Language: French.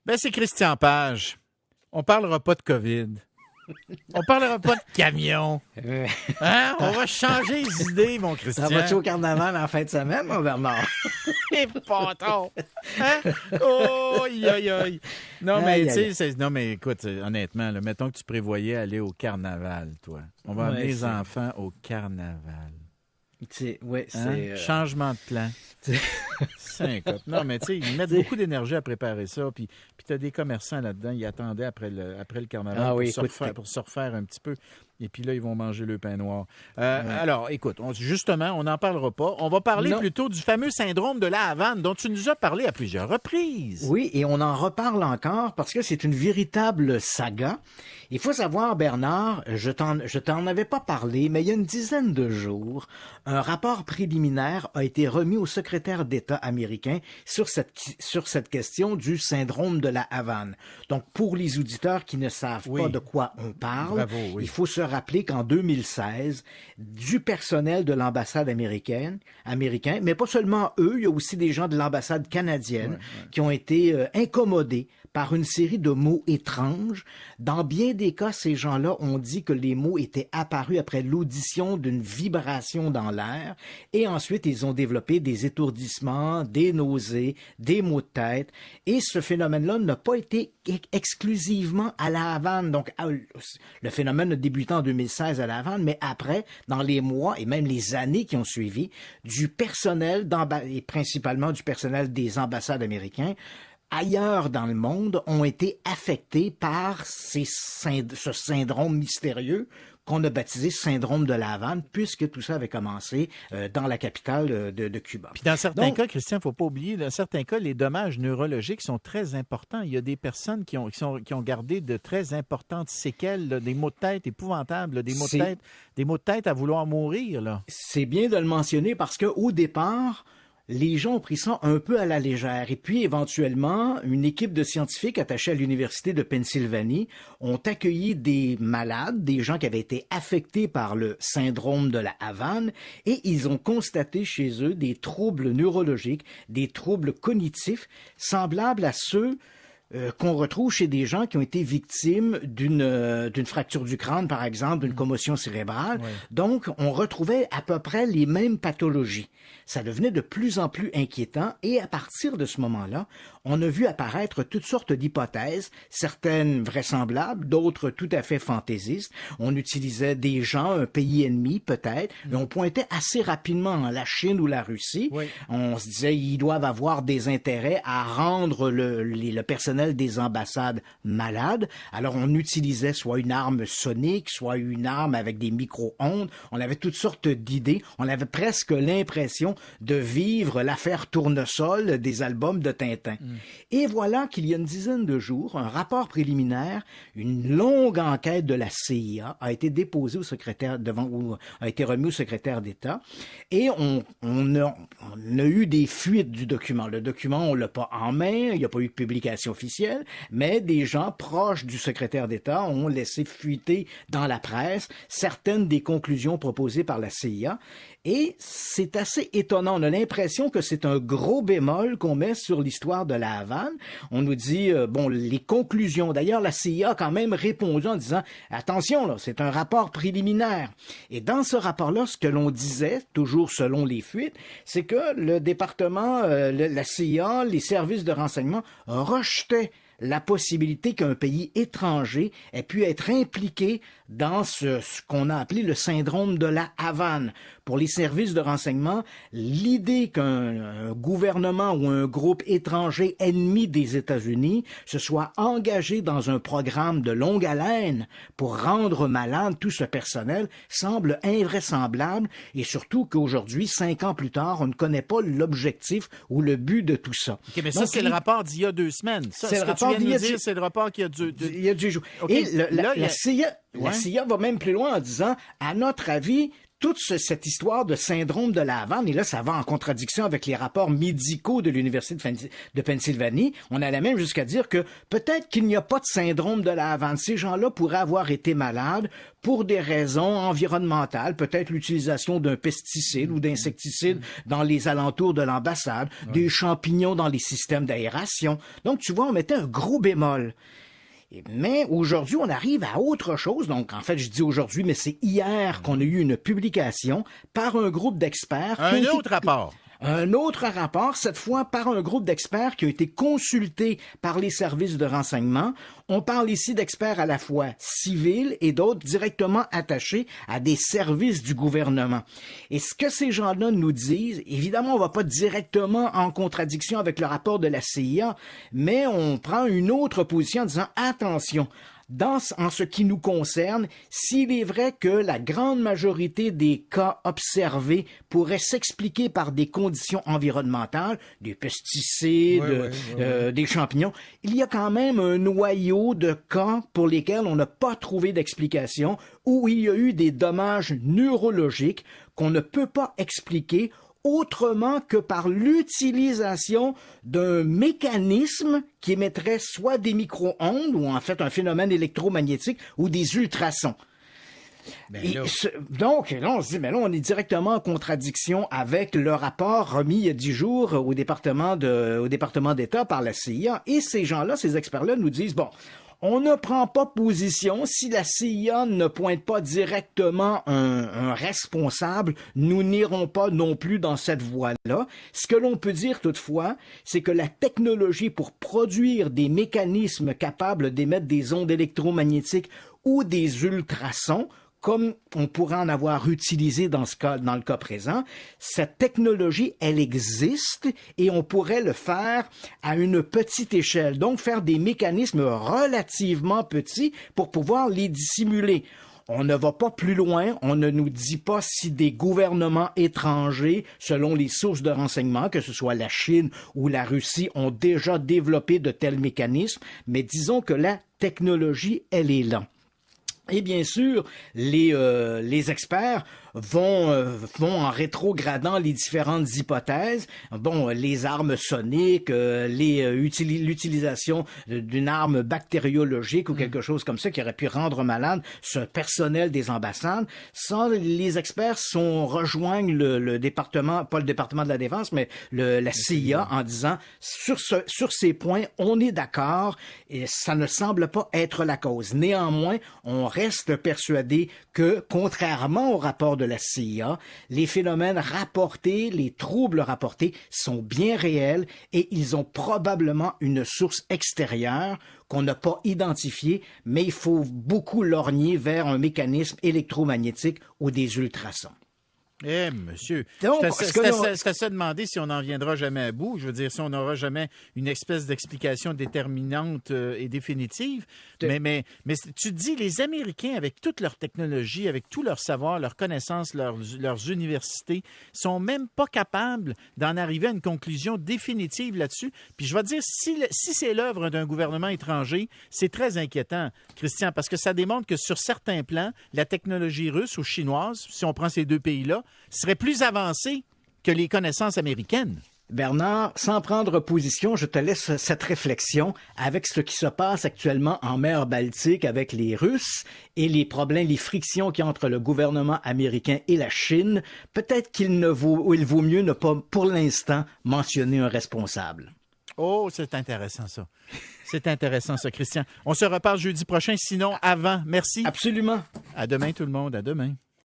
Ben, c'est Christian Page. On parlera pas de COVID. On parlera pas de camion. Hein? On va changer les idées, mon Christian. Ça va-tu au carnaval en fin de semaine, mon Bernard? Les pâtons! Hein? Oh, aïe, aïe, aïe. Non, mais, tu sais, non, mais écoute, honnêtement, là, mettons que tu prévoyais aller au carnaval, toi. On va amener les enfants au carnaval. Oui, Hein? c'est... Changement de plan. Non, mais tu sais, ils mettent beaucoup d'énergie à préparer ça. Puis tu as des commerçants là-dedans, ils attendaient après le carnaval pour se refaire un petit peu. Et puis là, ils vont manger le pain noir. Alors, écoute, justement, on n'en parlera pas. On va parler plutôt du fameux syndrome de la Havane dont tu nous as parlé à plusieurs reprises. Oui, et on en reparle encore parce que c'est une véritable saga. Il faut savoir, Bernard, je t'en avais pas parlé, mais il y a une dizaine de jours, un rapport préliminaire a été remis au secrétaire d'État américain sur cette question du syndrome de la Havane. Donc, pour les auditeurs qui ne savent pas de quoi on parle, il faut se rappeler qu'en 2016, du personnel de l'ambassade américain, mais pas seulement eux, il y a aussi des gens de l'ambassade canadienne qui ont été incommodés par une série de mots étranges. Dans bien des cas, ces gens-là ont dit que les mots étaient apparus après l'audition d'une vibration dans l'air et ensuite ils ont développé des étourdissements, des nausées, des maux de tête et ce phénomène-là n'a pas été exclusivement à la Havane. Donc, le phénomène a débuté en 2016 à la Havane, mais après, dans les mois et même les années qui ont suivi, du personnel et principalement du personnel des ambassades américaines ailleurs dans le monde ont été affectés par ce syndrome mystérieux qu'on a baptisé syndrome de la Havane, puisque tout ça avait commencé dans la capitale de Cuba. Puis dans certains cas, Christian, il ne faut pas oublier, dans certains cas, les dommages neurologiques sont très importants. Il y a des personnes qui ont gardé de très importantes séquelles, là, des maux de tête épouvantables, là, des maux de tête à vouloir mourir. Là. C'est bien de le mentionner parce qu'au départ, les gens ont pris ça un peu à la légère. Et puis, éventuellement, une équipe de scientifiques attachés à l'Université de Pennsylvanie ont accueilli des malades, des gens qui avaient été affectés par le syndrome de la Havane, et ils ont constaté chez eux des troubles neurologiques, des troubles cognitifs semblables à ceux qu'on retrouve chez des gens qui ont été victimes d'une fracture du crâne, par exemple, d'une commotion cérébrale. Oui. Donc, on retrouvait à peu près les mêmes pathologies. Ça devenait de plus en plus inquiétant et à partir de ce moment-là, on a vu apparaître toutes sortes d'hypothèses, certaines vraisemblables, d'autres tout à fait fantaisistes. On utilisait des gens, un pays ennemi peut-être, et on pointait assez rapidement la Chine ou la Russie. Oui. On se disait ils doivent avoir des intérêts à rendre le personnel des ambassades malades. Alors on utilisait soit une arme sonique, soit une arme avec des micro-ondes. On avait toutes sortes d'idées. On avait presque l'impression de vivre l'affaire Tournesol des albums de Tintin. Et voilà qu'il y a une dizaine de jours, un rapport préliminaire, une longue enquête de la CIA a été déposée au secrétaire a été remis au secrétaire d'État et on a eu des fuites du document. Le document, on l'a pas en main, il n'y a pas eu de publication officielle, mais des gens proches du secrétaire d'État ont laissé fuiter dans la presse certaines des conclusions proposées par la CIA. Et c'est assez étonnant. On a l'impression que c'est un gros bémol qu'on met sur l'histoire de la Havane. On nous dit, les conclusions. D'ailleurs, la CIA a quand même répondu en disant, attention, là, c'est un rapport préliminaire. Et dans ce rapport-là, ce que l'on disait, toujours selon les fuites, c'est que le département, la CIA, les services de renseignement rejetaient la possibilité qu'un pays étranger ait pu être impliqué dans ce qu'on a appelé le syndrome de la Havane. Pour les services de renseignement, l'idée qu'un gouvernement ou un groupe étranger ennemi des États-Unis se soit engagé dans un programme de longue haleine pour rendre malade tout ce personnel semble invraisemblable et surtout qu'aujourd'hui, 5 ans plus tard, on ne connaît pas l'objectif ou le but de tout ça. OK, mais ça, c'est le rapport d'il y a 2 semaines. Ça, c'est le rapport d'il y a 2 semaines. C'est le rapport qui a il y a 2 jours. Okay. Et la CIA va même plus loin en disant, à notre avis, toute cette histoire de syndrome de la Havane, et là, ça va en contradiction avec les rapports médicaux de l'Université de Pennsylvanie, on allait même jusqu'à dire que peut-être qu'il n'y a pas de syndrome de la Havane. Ces gens-là pourraient avoir été malades pour des raisons environnementales, peut-être l'utilisation d'un pesticide ou d'insecticide dans les alentours de l'ambassade, des champignons dans les systèmes d'aération. Donc, tu vois, on mettait un gros bémol. Mais aujourd'hui, on arrive à autre chose. Donc, en fait, je dis aujourd'hui, mais c'est hier qu'on a eu une publication par un groupe d'experts. Un autre rapport. Un autre rapport, cette fois par un groupe d'experts qui a été consulté par les services de renseignement. On parle ici d'experts à la fois civils et d'autres directement attachés à des services du gouvernement. Et ce que ces gens-là nous disent, évidemment, on va pas directement en contradiction avec le rapport de la CIA, mais on prend une autre position en disant attention. En ce qui nous concerne, s'il est vrai que la grande majorité des cas observés pourraient s'expliquer par des conditions environnementales, des pesticides, des champignons, il y a quand même un noyau de cas pour lesquels on n'a pas trouvé d'explication, où il y a eu des dommages neurologiques qu'on ne peut pas expliquer autrement que par l'utilisation d'un mécanisme qui émettrait soit des micro-ondes ou en fait un phénomène électromagnétique ou des ultrasons. Donc, là, on se dit, mais là, on est directement en contradiction avec le rapport remis il y a 10 jours au département d'État par la CIA. Et ces gens-là, ces experts-là nous disent, bon, on ne prend pas position. Si la CIA ne pointe pas directement un responsable, nous n'irons pas non plus dans cette voie-là. Ce que l'on peut dire toutefois, c'est que la technologie pour produire des mécanismes capables d'émettre des ondes électromagnétiques ou des ultrasons, comme on pourrait en avoir utilisé dans le cas présent, cette technologie, elle existe et on pourrait le faire à une petite échelle. Donc, faire des mécanismes relativement petits pour pouvoir les dissimuler. On ne va pas plus loin, on ne nous dit pas si des gouvernements étrangers, selon les sources de renseignement, que ce soit la Chine ou la Russie, ont déjà développé de tels mécanismes, mais disons que la technologie, elle est là. Et bien sûr, les experts vont en rétrogradant les différentes hypothèses. Bon, les armes soniques, l'utilisation d'une arme bactériologique ou quelque chose comme ça qui aurait pu rendre malade ce personnel des ambassades. Ça, les experts rejoignent le département, pas le département de la Défense, mais la CIA en disant sur ces points, on est d'accord et ça ne semble pas être la cause. Néanmoins, on reste persuadé que, contrairement au rapport de la CIA, les phénomènes rapportés, les troubles rapportés sont bien réels et ils ont probablement une source extérieure qu'on n'a pas identifiée, mais il faut beaucoup lorgner vers un mécanisme électromagnétique ou des ultrasons. Monsieur, c'est à se demander si on n'en viendra jamais à bout. Je veux dire, si on n'aura jamais une espèce d'explication déterminante et définitive. Mais tu te dis, les Américains, avec toute leur technologie, avec tout leur savoir, leurs connaissances, leurs universités, sont même pas capables d'en arriver à une conclusion définitive là-dessus. Puis je vais te dire, si c'est l'œuvre d'un gouvernement étranger, c'est très inquiétant, Christian, parce que ça démontre que sur certains plans, la technologie russe ou chinoise, si on prend ces deux pays-là, serait plus avancée que les connaissances américaines. Bernard, sans prendre position, je te laisse cette réflexion avec ce qui se passe actuellement en mer Baltique avec les Russes et les problèmes, les frictions qu'il y a entre le gouvernement américain et la Chine. Peut-être qu'il vaut mieux ne pas, pour l'instant, mentionner un responsable. Oh, c'est intéressant ça. C'est intéressant ça, Christian. On se reparle jeudi prochain, sinon avant. Merci. Absolument. À demain tout le monde, à demain.